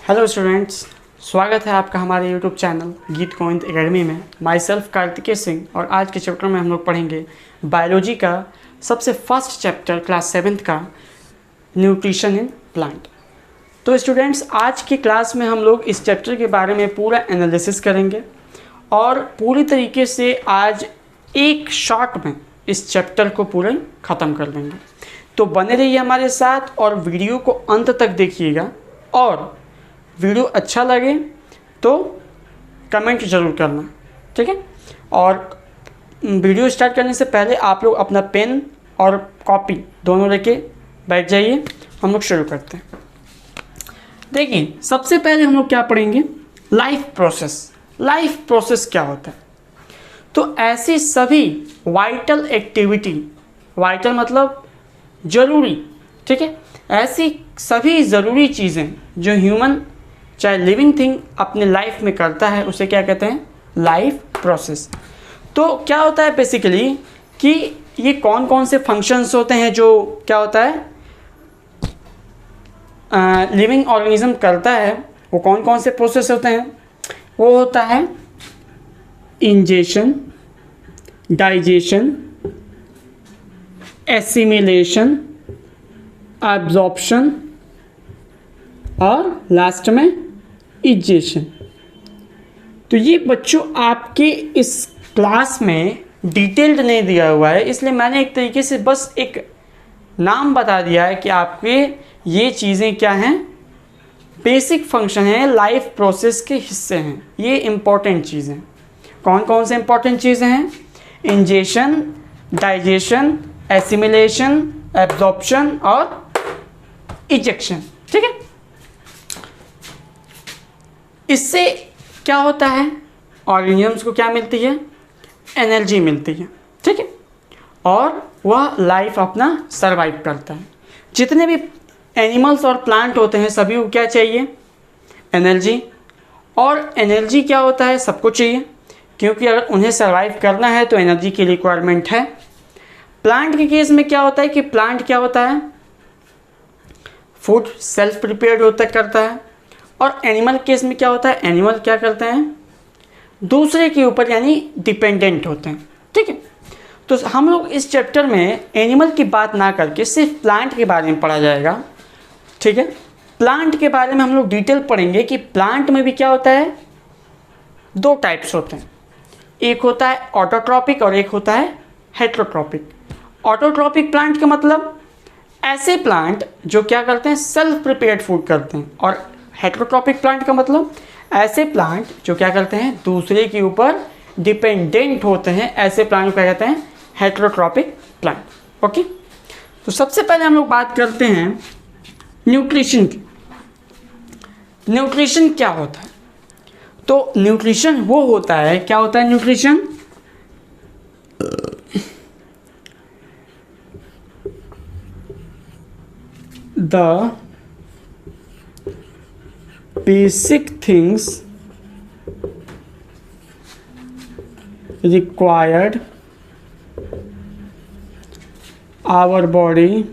Hello students, स्वागत है आपका हमारे यूट्यूब चैनल गीत गोविंद एकेडमी में। माई सेल्फ कार्तिकेय सिंह, और आज के चैप्टर में हम लोग पढ़ेंगे बायोलॉजी का सबसे फर्स्ट चैप्टर क्लास 7th का न्यूट्रिशन इन प्लांट। तो स्टूडेंट्स, आज की क्लास में हम लोग इस चैप्टर के बारे में पूरा एनालिसिस करेंगे और पूरी तरीके से आज एक शॉट में इस चैप्टर को पूरा ख़त्म कर लेंगे। तो बने रहिए हमारे साथ और वीडियो को अंत तक देखिएगा, और वीडियो अच्छा लगे तो कमेंट ज़रूर करना, ठीक है। और वीडियो स्टार्ट करने से पहले आप लोग अपना पेन और कॉपी दोनों लेके बैठ जाइए। हम लोग शुरू करते हैं। देखिए, सबसे पहले हम लोग क्या पढ़ेंगे, लाइफ प्रोसेस। लाइफ प्रोसेस क्या होता है? तो ऐसी सभी वाइटल एक्टिविटी, वाइटल मतलब ज़रूरी, ठीक है, ऐसी सभी ज़रूरी चीज़ें जो ह्यूमन चाहे लिविंग थिंग अपने लाइफ में करता है, उसे क्या कहते हैं, लाइफ प्रोसेस। तो क्या होता है बेसिकली कि ये कौन कौन से फंक्शंस होते हैं जो क्या होता है लिविंग ऑर्गेनिज्म करता है, वो कौन कौन से प्रोसेस होते हैं? वो होता है इंजेशन, डाइजेशन, एसिमिलेशन, एब्जॉर्प्शन और लास्ट में इजेशन। तो ये बच्चों आपके इस क्लास में डिटेल्ड नहीं दिया हुआ है, इसलिए मैंने एक तरीके से बस एक नाम बता दिया है कि आपके ये चीज़ें क्या हैं, बेसिक फंक्शन हैं, लाइफ प्रोसेस के हिस्से हैं। ये इम्पॉर्टेंट चीज़ें कौन कौन से इम्पॉर्टेंट चीज़ें हैं? इंजेशन, डाइजेशन, एसिमिलेशन, एब्जॉर्प्शन और इजेक्शन, ठीक है। इससे क्या होता है, ऑर्गेनिजम्स को क्या मिलती है, एनर्जी मिलती है, ठीक है, और वह लाइफ अपना सरवाइव करता है। जितने भी एनिमल्स और प्लांट होते हैं सभी को क्या चाहिए, एनर्जी। और एनर्जी क्या होता है, सबको चाहिए, क्योंकि अगर उन्हें सरवाइव करना है तो एनर्जी की रिक्वायरमेंट है। प्लांट के केस में क्या होता है कि प्लांट क्या होता है, फूड सेल्फ प्रिपेयर्ड होता करता है। और एनिमल केस में क्या होता है, एनिमल क्या करते हैं, दूसरे के ऊपर यानी डिपेंडेंट होते हैं, ठीक है। तो हम लोग इस चैप्टर में एनिमल की बात ना करके सिर्फ प्लांट के बारे में पढ़ा जाएगा, ठीक है। प्लांट के बारे में हम लोग डिटेल पढ़ेंगे कि प्लांट में भी क्या होता है, दो टाइप्स होते हैं, एक होता है ऑटोट्रॉपिक और एक होता है हेटेरोट्रॉपिक। ऑटोट्रॉपिक प्लांट का मतलब ऐसे प्लांट जो क्या करते हैं, सेल्फ प्रिपेयर्ड फूड करते हैं। और हेटेरोट्रॉपिक प्लांट का मतलब ऐसे प्लांट जो क्या करते हैं, दूसरे के ऊपर डिपेंडेंट होते हैं, ऐसे प्लांट को क्या कहते हैं, हेटेरोट्रॉपिक प्लांट। ओके, तो सबसे पहले हम लोग बात करते हैं न्यूट्रिशन की। न्यूट्रिशन क्या होता है? तो न्यूट्रिशन वो होता है, क्या होता है nutrition, the basic things required our body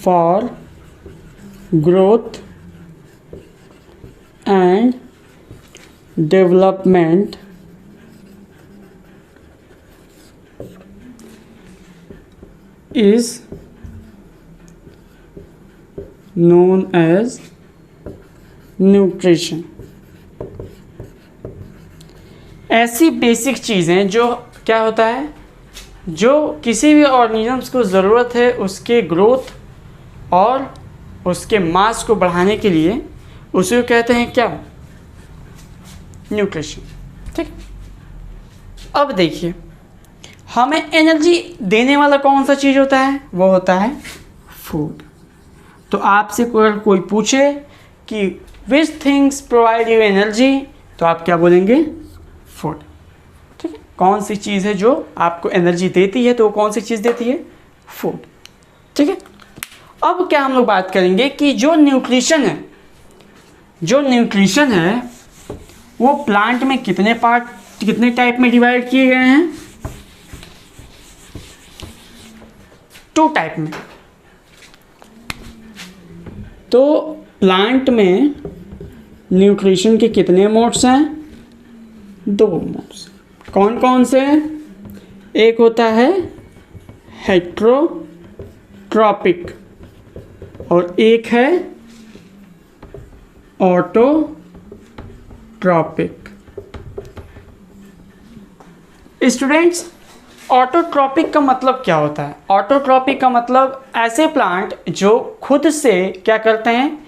for growth and development is known as nutrition। ऐसी बेसिक चीज़ें जो क्या होता है, जो किसी भी ऑर्गेनिजम्स को ज़रूरत है उसके ग्रोथ और उसके मास को बढ़ाने के लिए, उसे कहते हैं क्या, न्यूट्रिशन, ठीक। अब देखिए, हमें एनर्जी देने वाला कौन सा चीज़ होता है, वो होता है फूड। तो आपसे कोई पूछे कि which things provide you energy, तो आप क्या बोलेंगे, फूड, ठीक है। कौन सी चीज़ है जो आपको एनर्जी देती है, तो वो कौन सी चीज़ देती है, फूड, ठीक है। अब क्या हम लोग बात करेंगे कि जो न्यूट्रिशन है, जो न्यूट्रिशन है वो प्लांट में कितने पार्ट, कितने टाइप में डिवाइड किए गए हैं, 2 टाइप में। तो प्लांट में न्यूट्रिशन के कितने मोड्स हैं? 2 मोड्स। कौन कौन से? एक होता है हेट्रोट्रॉपिक और एक है ऑटोट्रॉपिक। स्टूडेंट्स, ऑटोट्रॉपिक का मतलब क्या होता है? ऑटोट्रॉपिक का मतलब ऐसे प्लांट जो खुद से क्या करते हैं?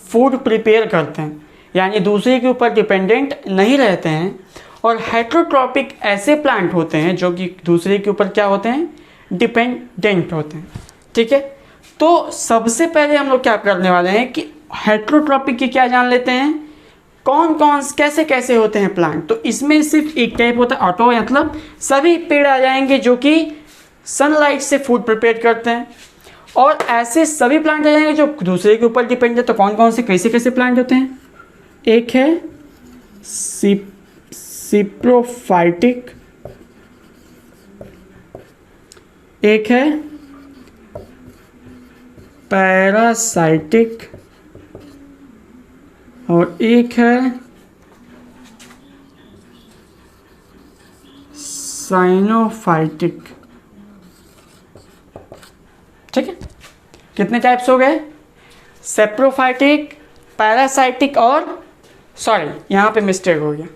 फूड प्रिपेयर करते हैं, यानी दूसरे के ऊपर डिपेंडेंट नहीं रहते हैं। और हेट्रोट्रॉपिक ऐसे प्लांट होते हैं जो कि दूसरे के ऊपर क्या होते हैं? डिपेंडेंट होते हैं। ठीक है, तो सबसे पहले हम लोग क्या करने वाले हैं कि हेट्रोट्रॉपिक की क्या जान लेते हैं, कौन कौन कैसे कैसे होते हैं प्लांट। तो इसमें सिर्फ एक टाइप होता है ऑटो, मतलब सभी पेड़ आ जाएंगे जो कि सनलाइट से फूड प्रिपेयर करते हैं, और ऐसे सभी प्लांट आ जाएंगे जो दूसरे के ऊपर डिपेंड है। तो कौन कौन से कैसे कैसे प्लांट होते हैं? एक है सिप्रोफाइटिक, एक है पैरासाइटिक और एक है साइनोफाइटिक। ठीक है, कितने टाइप्स हो गए? सेप्रोफाइटिक, पैरासाइटिक और सॉरी यहाँ पे मिस्टेक हो गया,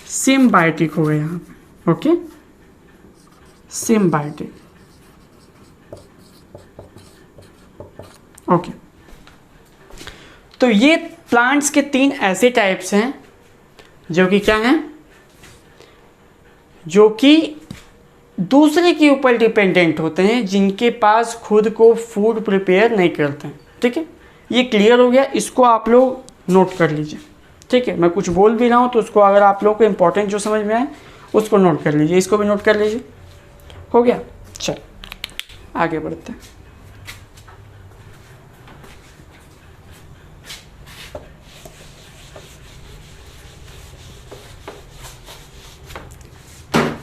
सिम्बायोटिक हो गया यहाँ पे। Okay, symbiotic. ओके, तो ये प्लांट्स के 3 ऐसे टाइप्स हैं जो कि क्या हैं? जो कि दूसरे के ऊपर डिपेंडेंट होते हैं, जिनके पास खुद को फूड प्रिपेयर नहीं करते हैं। ठीक है, ये क्लियर हो गया, इसको आप लोग नोट कर लीजिए। ठीक है, मैं कुछ बोल भी रहा हूँ तो उसको अगर आप लोग को इम्पोर्टेंट जो समझ में आए उसको नोट कर लीजिए, इसको भी नोट कर लीजिए। हो गया, चल आगे बढ़ते हैं।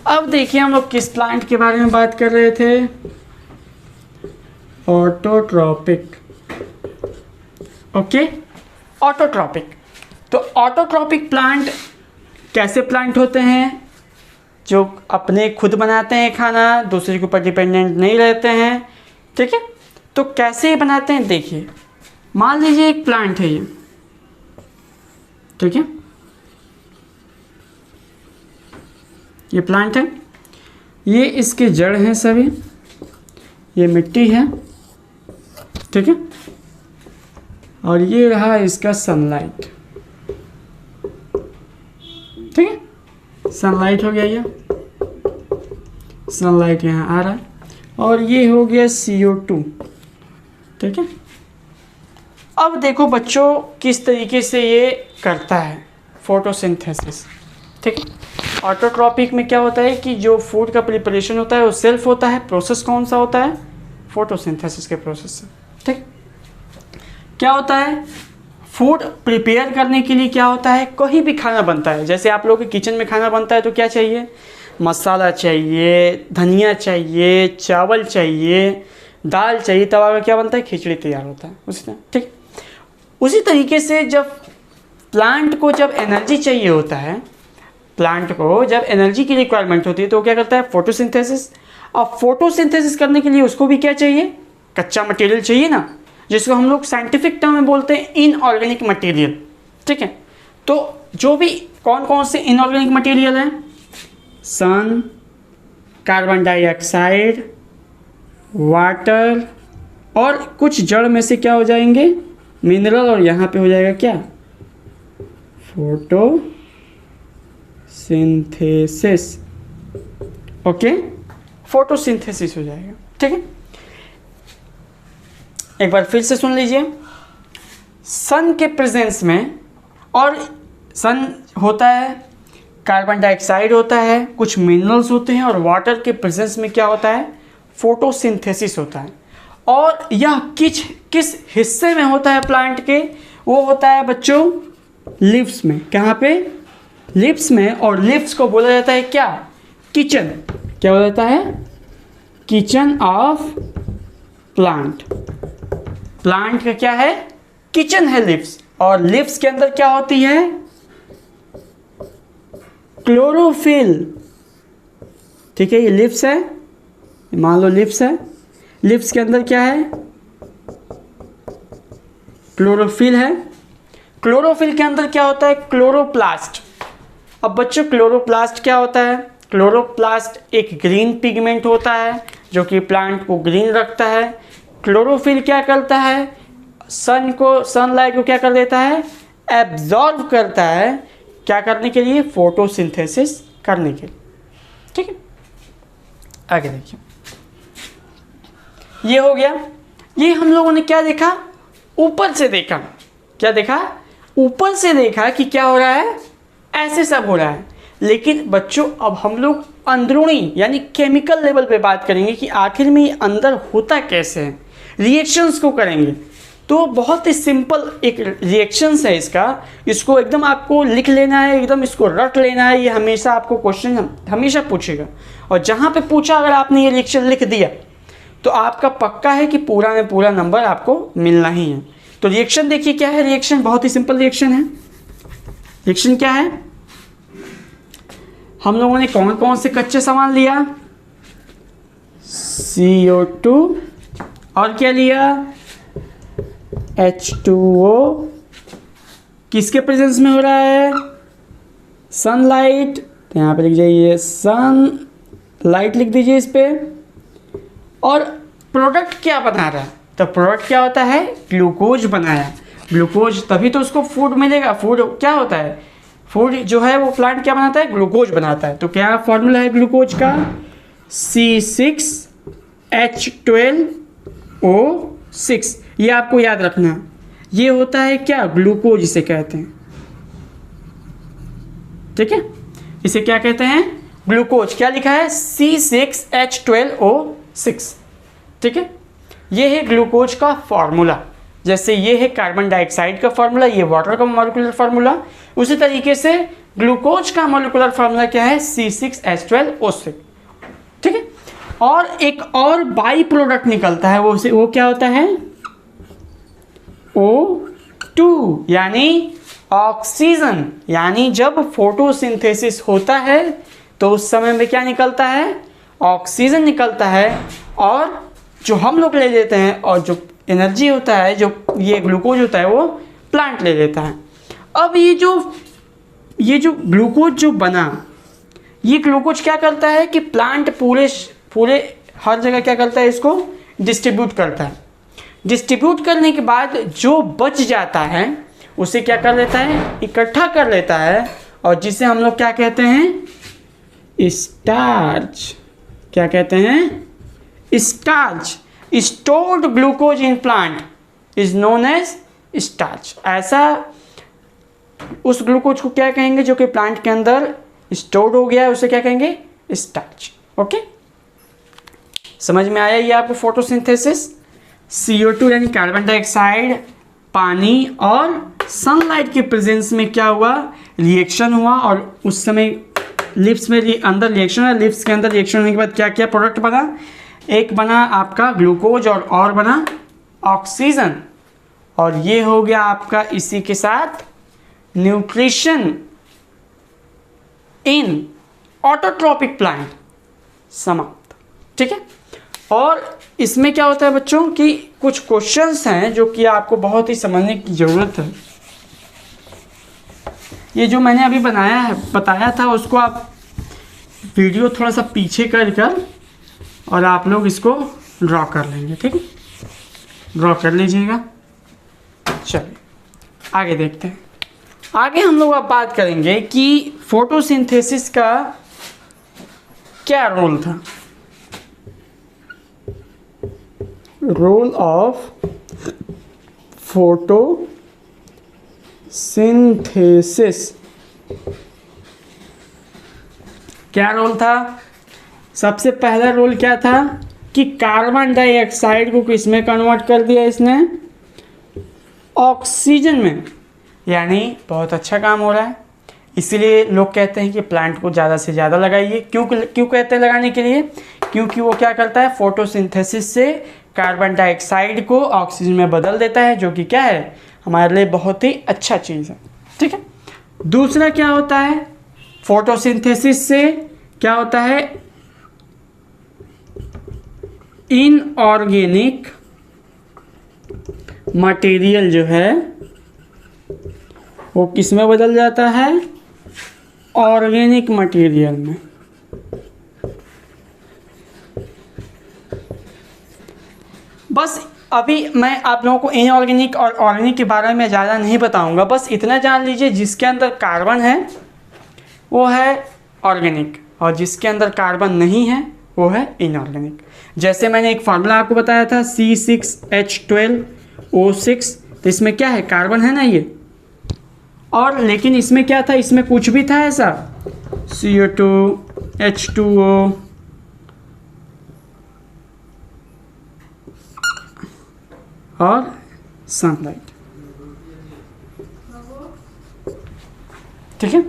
अब देखिए हम लोग किस प्लांट के बारे में बात कर रहे थे? ऑटोट्रॉपिक। Okay, autotrophic. तो ऑटोट्रॉपिक प्लांट कैसे प्लांट होते हैं? जो अपने खुद बनाते हैं खाना, दूसरे के ऊपर डिपेंडेंट नहीं रहते हैं। ठीक है, तो कैसे बनाते हैं देखिए। मान लीजिए एक प्लांट है ये, ठीक है, ये प्लांट है, ये इसके जड़ हैं सभी, ये मिट्टी है। ठीक है, और ये रहा इसका सनलाइट। ठीक है, सनलाइट हो गया, ये सनलाइट यहाँ आ रहा है, और ये हो गया CO2। ठीक है, अब देखो बच्चों किस तरीके से ये करता है फोटोसिंथेसिस। ठीक है, ऑटोट्रॉपिक में क्या होता है कि जो फूड का प्रिपरेशन होता है वो सेल्फ होता है। प्रोसेस कौन सा होता है? फोटोसिंथेसिस के प्रोसेस से। ठीक, क्या होता है? फूड प्रिपेयर करने के लिए क्या होता है? कोई भी खाना बनता है, जैसे आप लोगों के किचन में खाना बनता है तो क्या चाहिए? मसाला चाहिए, धनिया चाहिए, चावल चाहिए, दाल चाहिए, तब आगे क्या बनता है? खिचड़ी तैयार होता है उसी तरह। ठीक, उसी तरीके से जब प्लांट को जब एनर्जी चाहिए होता है, प्लांट को जब एनर्जी की रिक्वायरमेंट होती है तो क्या करता है? फोटोसिंथेसिस। और फोटोसिंथेसिस करने के लिए उसको भी क्या चाहिए? कच्चा मटेरियल चाहिए ना, जिसको हम लोग साइंटिफिक टर्म में बोलते हैं इनऑर्गेनिक मटेरियल। ठीक है, तो जो भी कौन कौन से इनऑर्गेनिक मटेरियल हैं? सन, कार्बन डाइऑक्साइड, वाटर, और कुछ जड़ में से क्या हो जाएंगे? मिनरल, और यहाँ पे हो जाएगा क्या? फोटोसिंथेसिस। ओके, फोटोसिंथेसिस हो जाएगा। ठीक है, एक बार फिर से सुन लीजिए। सन के प्रेजेंस में, और सन होता है, कार्बन डाइऑक्साइड होता है, कुछ मिनरल्स होते हैं, और वाटर के प्रेजेंस में क्या होता है? फोटोसिंथेसिस होता है। और यह किस हिस्से में होता है प्लांट के? वो होता है बच्चों लीव्स में। कहाँ पे? लीव्स में। और लीव्स को बोला जाता है क्या? किचन। क्या बोला जाता है? Kitchen of plant. प्लांट का क्या है, किचन है लिव्स, और लिव्स के अंदर क्या होती है, क्लोरोफिल। ठीक है, ये लिव्स है, मान लो लिव्स है, लिव्स के अंदर क्या है, क्लोरोफिल है। क्लोरोफिल के अंदर क्या होता है, क्लोरोप्लास्ट। अब बच्चों क्लोरोप्लास्ट क्या होता है, क्लोरोप्लास्ट एक ग्रीन पिगमेंट होता है जो कि प्लांट को ग्रीन रखता है। क्लोरोफिल क्या करता है, सनलाइट को क्या कर देता है, एब्जॉर्ब करता है, क्या करने के लिए, फोटोसिंथेसिस करने के लिए। ठीक है, आगे देखिए, ये हो गया। ये हम लोगों ने क्या देखा, ऊपर से देखा, क्या देखा, ऊपर से देखा कि क्या हो रहा है, ऐसे सब हो रहा है। लेकिन बच्चों अब हम लोग अंदरूनी यानी केमिकल लेवल पे बात करेंगे कि आखिर में ये अंदर होता कैसे है, रिएक्शंस को करेंगे। तो बहुत ही सिंपल एक रिएक्शंस है इसका, इसको एकदम आपको लिख लेना है, एकदम इसको रट लेना है। ये हमेशा आपको क्वेश्चन हमेशा पूछेगा, और जहाँ पे पूछा अगर आपने ये रिएक्शन लिख दिया तो आपका पक्का है कि पूरा में पूरा नंबर आपको मिलना ही है। तो रिएक्शन देखिए क्या है, रिएक्शन बहुत ही सिंपल रिएक्शन है। रिएक्शन क्या है, हम लोगों ने कौन कौन से कच्चे सामान लिया, CO2 और क्या लिया, H2O, किसके प्रेजेंस में हो रहा है, सनलाइट। तो यहाँ पे लिख जाइए सनलाइट, लिख दीजिए इस पे। और प्रोडक्ट क्या बना रहा है, तो प्रोडक्ट क्या होता है, ग्लूकोज बनाया। ग्लूकोज तभी तो उसको फूड मिलेगा। फूड क्या होता है, फूड जो है वो प्लांट क्या बनाता है, ग्लूकोज बनाता है। तो क्या फॉर्मूला है ग्लूकोज का, C6H12O6। ये आपको याद रखना, ये होता है क्या, ग्लूकोज इसे कहते हैं। ठीक है, इसे क्या कहते हैं, ग्लूकोज। क्या लिखा है, C6H12O6। ठीक है, ये है ग्लूकोज का फॉर्मूला। जैसे ये है कार्बन डाइऑक्साइड का फॉर्मूला, ये वाटर का मॉलिक्यूलर फॉर्मूला, उसी तरीके से ग्लूकोज का मॉलिक्यूलर फॉर्मूला क्या है, C6H12O6। ठीक है, और एक और बाई प्रोडक्ट निकलता है, वो क्या होता है, O2 यानी ऑक्सीजन। यानी जब फोटोसिंथेसिस होता है तो उस समय में क्या निकलता है, ऑक्सीजन निकलता है, और जो हम लोग ले लेते हैं, और जो एनर्जी होता है, जो ये ग्लूकोज होता है, वो प्लांट ले लेता है। अब ये जो ग्लूकोज जो बना, ये ग्लूकोज क्या करता है कि प्लांट पूरे हर जगह क्या करता है, इसको डिस्ट्रीब्यूट करता है। डिस्ट्रीब्यूट करने के बाद जो बच जाता है उसे क्या कर लेता है, इकट्ठा कर लेता है, और जिसे हम लोग क्या कहते हैं, स्टार्च। क्या कहते हैं, starch. Stored glucose in plant is known as starch. ऐसा उस ग्लूकोज को क्या कहेंगे जो कि प्लांट के अंदर स्टोर्ड हो गया है, उसे क्या कहेंगे, स्टार्च। ओके, समझ में आया ये आपको फोटोसिंथेसिस। CO2 यानी कार्बन डाइऑक्साइड, पानी और सनलाइट के प्रेजेंस में क्या हुआ, रिएक्शन हुआ, और उस समय लिप्स में अंदर रिएक्शन है, लिप्स के अंदर रिएक्शन होने के बाद क्या क्या प्रोडक्ट बना, एक बना आपका ग्लूकोज और बना ऑक्सीजन, और ये हो गया आपका इसी के साथ न्यूट्रिशन इन ऑटोट्रोपिक प्लांट समाप्त। ठीक है, और इसमें क्या होता है बच्चों कि कुछ क्वेश्चंस हैं जो कि आपको बहुत ही समझने की ज़रूरत है। ये जो मैंने अभी बताया था उसको आप वीडियो थोड़ा सा पीछे कर और आप लोग इसको ड्रॉ कर लेंगे। ठीक है, ड्रॉ कर लीजिएगा। चलिए आगे देखते हैं। आगे हम लोग अब बात करेंगे कि फोटोसिंथेसिस का क्या रोल था। रोल ऑफ फोटोसिंथेसिस, क्या रोल था। सबसे पहला रोल क्या था कि कार्बन डाइऑक्साइड को किस में कन्वर्ट कर दिया इसने, ऑक्सीजन में। यानी बहुत अच्छा काम हो रहा है, इसीलिए लोग कहते हैं कि प्लांट को ज़्यादा से ज़्यादा लगाइए। क्यों कहते हैं लगाने के लिए, क्योंकि वो क्या करता है, फोटोसिंथेसिस से कार्बन डाइऑक्साइड को ऑक्सीजन में बदल देता है, जो कि क्या है, हमारे लिए बहुत ही अच्छा चीज़ है। ठीक है। दूसरा क्या होता है, फोटोसिंथेसिस से क्या होता है, इनऑर्गेनिक मटेरियल जो है वो किस में बदल जाता है, ऑर्गेनिक मटेरियल में। बस अभी मैं आप लोगों को इनऑर्गेनिक और ऑर्गेनिक के बारे में ज़्यादा नहीं बताऊंगा, बस इतना जान लीजिए जिसके अंदर कार्बन है वो है ऑर्गेनिक और जिसके अंदर कार्बन नहीं है वो है इनऑर्गेनिक। जैसे मैंने एक फार्मूला आपको बताया था C6H12O6, तो इसमें क्या है, कार्बन है ना ये, और लेकिन इसमें क्या था, इसमें कुछ भी था ऐसा, CO2 H2O और सनलाइट। ठीक है।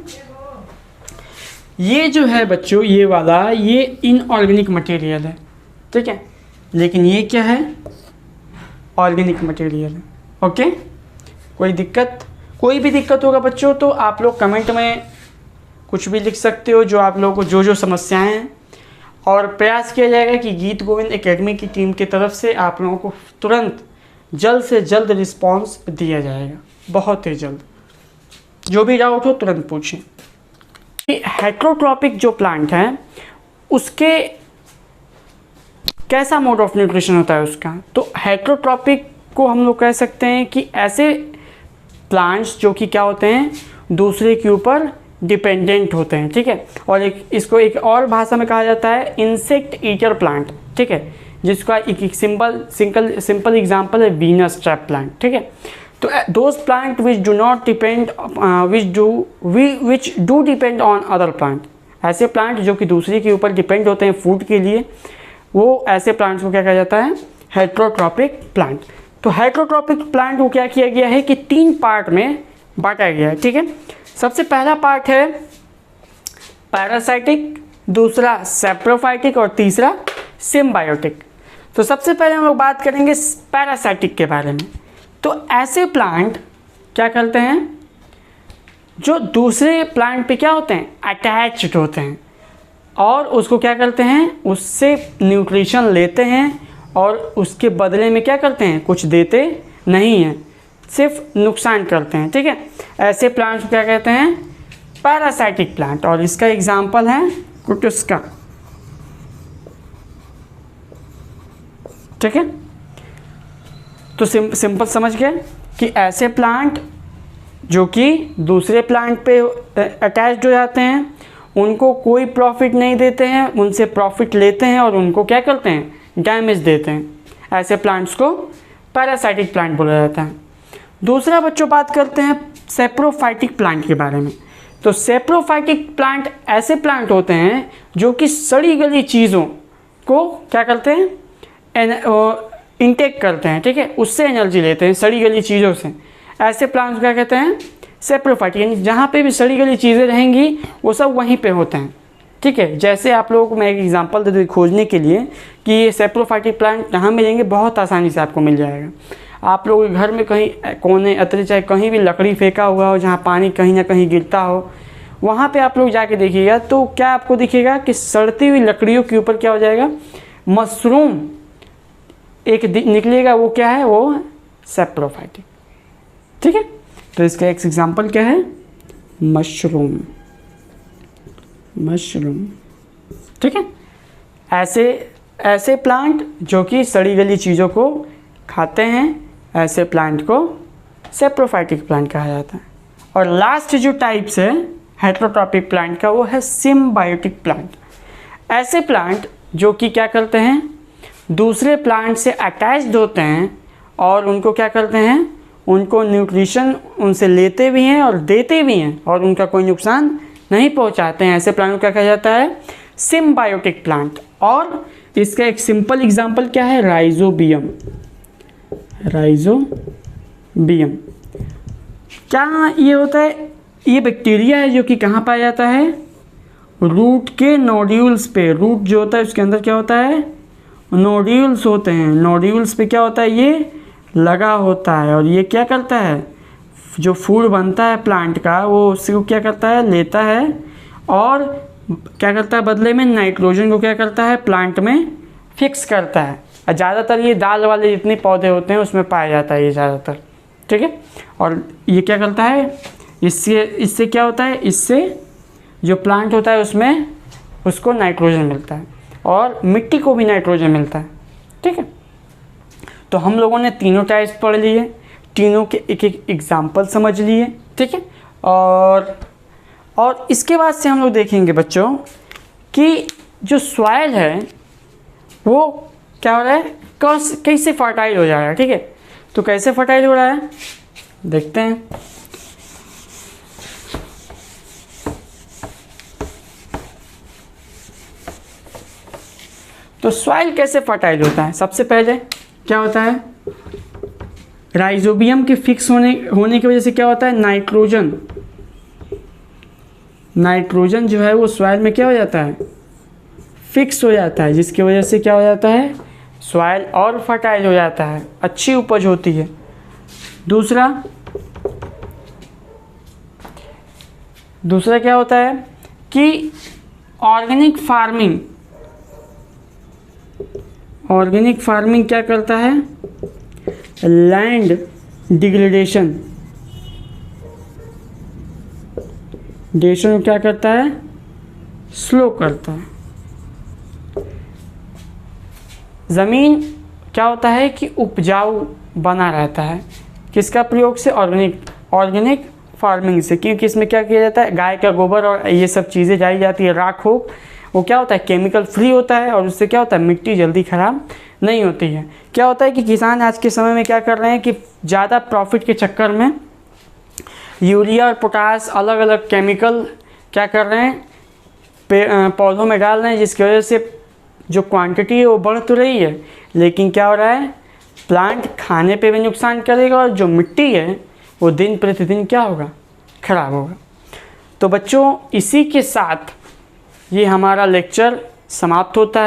ये जो है बच्चों, ये वाला ये इनऑर्गेनिक मटेरियल है। ठीक है, लेकिन ये क्या है, ऑर्गेनिक मटेरियल है। ओके, कोई दिक्कत, कोई भी दिक्कत होगा बच्चों तो आप लोग कमेंट में कुछ भी लिख सकते हो, जो आप लोगों को जो समस्याएं हैं, और प्रयास किया जाएगा कि गीत गोविंद एकेडमी की टीम की तरफ से आप लोगों को तुरंत जल्द से जल्द रिस्पांस दिया जाएगा, बहुत ही जल्द। जो भी डाउट हो तुरंत पूछें। हेट्रोट्रॉपिक जो प्लांट है उसके कैसा मोड ऑफ न्यूट्रिशन होता है उसका, तो हेट्रोट्रॉपिक को हम लोग कह सकते हैं कि ऐसे प्लांट्स जो कि क्या होते हैं, दूसरे के ऊपर डिपेंडेंट होते हैं। ठीक है, और इसको एक और भाषा में कहा जाता है इंसेक्ट ईटर प्लांट। ठीक है, जिसका एक सिंपल एग्जांपल है वीनस ट्रैप प्लांट। ठीक है, तो those plant which do not depend which do depend on other plant, ऐसे प्लांट जो कि दूसरे के ऊपर डिपेंड होते हैं फूड के लिए, वो ऐसे प्लांट्स को क्या कहा जाता है, हेट्रोट्रॉपिक प्लांट। तो हेट्रोट्रॉपिक प्लांट को क्या किया गया है कि 3 पार्ट में बांटा गया है। ठीक है, सबसे पहला पार्ट है पैरासाइटिक, दूसरा सैप्रोफाइटिक और तीसरा सिम्बायोटिक। तो सबसे पहले हम लोग बात करेंगे पैरासाइटिक के बारे में। तो ऐसे प्लांट क्या करते हैं, जो दूसरे प्लांट पे क्या होते हैं, अटैच्ड होते हैं, और उसको क्या करते हैं, उससे न्यूट्रिशन लेते हैं और उसके बदले में क्या करते हैं, कुछ देते नहीं हैं, सिर्फ नुकसान करते हैं। ठीक है, ऐसे प्लांट्स को क्या कहते हैं, पैरासाइटिक प्लांट, और इसका एग्जाम्पल है कुटुस्का। ठीक है, तो सिंपल समझ गए कि ऐसे प्लांट जो कि दूसरे प्लांट पे अटैच्ड हो जाते हैं, उनको कोई प्रॉफिट नहीं देते हैं, उनसे प्रॉफिट लेते हैं और उनको क्या करते हैं, डैमेज देते हैं, ऐसे प्लांट्स को पैरासाइटिक प्लांट बोला जाता है। दूसरा बच्चों बात करते हैं सैप्रोफाइटिक प्लांट के बारे में। तो सैप्रोफाइटिक प्लांट ऐसे प्लांट होते हैं जो कि सड़ी गली चीज़ों को क्या करते हैं, इनटेक करते हैं। ठीक है, उससे एनर्जी लेते हैं, सड़ी गली चीज़ों से। ऐसे प्लांट्स क्या कहते हैं, सैप्रोफाइटिक, यानी जहाँ पे भी सड़ी गली चीज़ें रहेंगी वो सब वहीं पे होते हैं। ठीक है, जैसे आप लोगों को मैं एक एग्जांपल दे दूँ खोजने के लिए कि ये सैप्रोफाइटिक प्लांट कहाँ मिलेंगे, बहुत आसानी से आपको मिल जाएगा। आप लोगों के घर में कहीं कोने अतरे चाहे कहीं भी लकड़ी फेंका हुआ हो, जहाँ पानी कहीं ना कहीं गिरता हो, वहाँ पे आप लोग जाके देखिएगा तो क्या आपको दिखेगा कि सड़ती हुई लकड़ियों के ऊपर क्या हो जाएगा, मशरूम एक निकलेगा। वो क्या है, वो सैप्रोफाइटिक। ठीक है, तो इसका एक एग्जांपल क्या है, मशरूम। ठीक है, ऐसे प्लांट जो कि सड़ी गली चीज़ों को खाते हैं, ऐसे प्लांट को सैप्रोफाइटिक प्लांट कहा जाता है। और लास्ट जो टाइप्स है हेट्रोट्रॉपिक प्लांट का, वो है सिम्बायोटिक प्लांट। ऐसे प्लांट जो कि क्या करते हैं, दूसरे प्लांट से अटैच्ड होते हैं और उनको क्या करते हैं, उनको न्यूट्रिशन उनसे लेते भी हैं और देते भी हैं और उनका कोई नुकसान नहीं पहुंचाते हैं। ऐसे प्लांट को क्या कहा जाता है, सिम्बायोटिक प्लांट। और इसका एक सिंपल एग्जांपल क्या है, राइजोबियम। क्या ये होता है, ये बैक्टीरिया है जो कि कहाँ पाया जाता है, रूट के नोड्यूल्स पे। रूट जो होता है उसके अंदर क्या होता है, नोड्यूल्स होते हैं। नोड्यूल्स पे क्या होता है, ये लगा होता है और ये क्या करता है, जो फूड बनता है प्लांट का वो उसको क्या करता है, लेता है और क्या करता है, बदले में नाइट्रोजन को क्या करता है, प्लांट में फिक्स करता है। और ज़्यादातर ये दाल वाले जितने पौधे होते हैं उसमें पाया जाता है ये ज़्यादातर, ठीक है। और ये क्या करता है, इससे क्या होता है, इससे जो प्लांट होता है उसमें उसको नाइट्रोजन मिलता है और मिट्टी को भी नाइट्रोजन मिलता है, ठीक है। तो हम लोगों ने तीनों टाइप्स पढ़ लिए, तीनों के एक एक एग्जाम्पल समझ लिए, ठीक है। और इसके बाद से हम लोग देखेंगे बच्चों कि जो सॉइल है वो क्या हो रहा है, कैसे फर्टाइल हो जा रहा है, ठीक है। तो कैसे फर्टाइल हो रहा है देखते हैं। तो सॉइल कैसे फर्टाइल होता है, सबसे पहले क्या होता है, राइजोबियम के फिक्स होने की वजह से क्या होता है, नाइट्रोजन जो है वो सॉइल में क्या हो जाता है, फिक्स हो जाता है, जिसकी वजह से क्या हो जाता है, सॉइल और फर्टाइल हो जाता है, अच्छी उपज होती है। दूसरा क्या होता है कि ऑर्गेनिक फार्मिंग क्या करता है, लैंड डिग्रेडेशन क्या करता है, स्लो करता है। ज़मीन क्या होता है कि उपजाऊ बना रहता है, किसका प्रयोग से, ऑर्गेनिक फार्मिंग से, क्योंकि इसमें क्या किया जाता है, गाय का गोबर और ये सब चीज़ें डाली जाती है, राख हो, वो क्या होता है, केमिकल फ्री होता है और उससे क्या होता है, मिट्टी जल्दी ख़राब नहीं होती है। क्या होता है कि किसान आज के समय में क्या कर रहे हैं कि ज़्यादा प्रॉफिट के चक्कर में यूरिया और पोटास अलग अलग केमिकल क्या कर रहे हैं, पौधों में डाल रहे हैं, जिसकी वजह से जो क्वांटिटी है वो बढ़ तो रही है, लेकिन क्या हो रहा है, प्लांट खाने पे भी नुकसान करेगा और जो मिट्टी है वो दिन प्रतिदिन क्या होगा, खराब होगा। तो बच्चों इसी के साथ ये हमारा लेक्चर समाप्त होता है।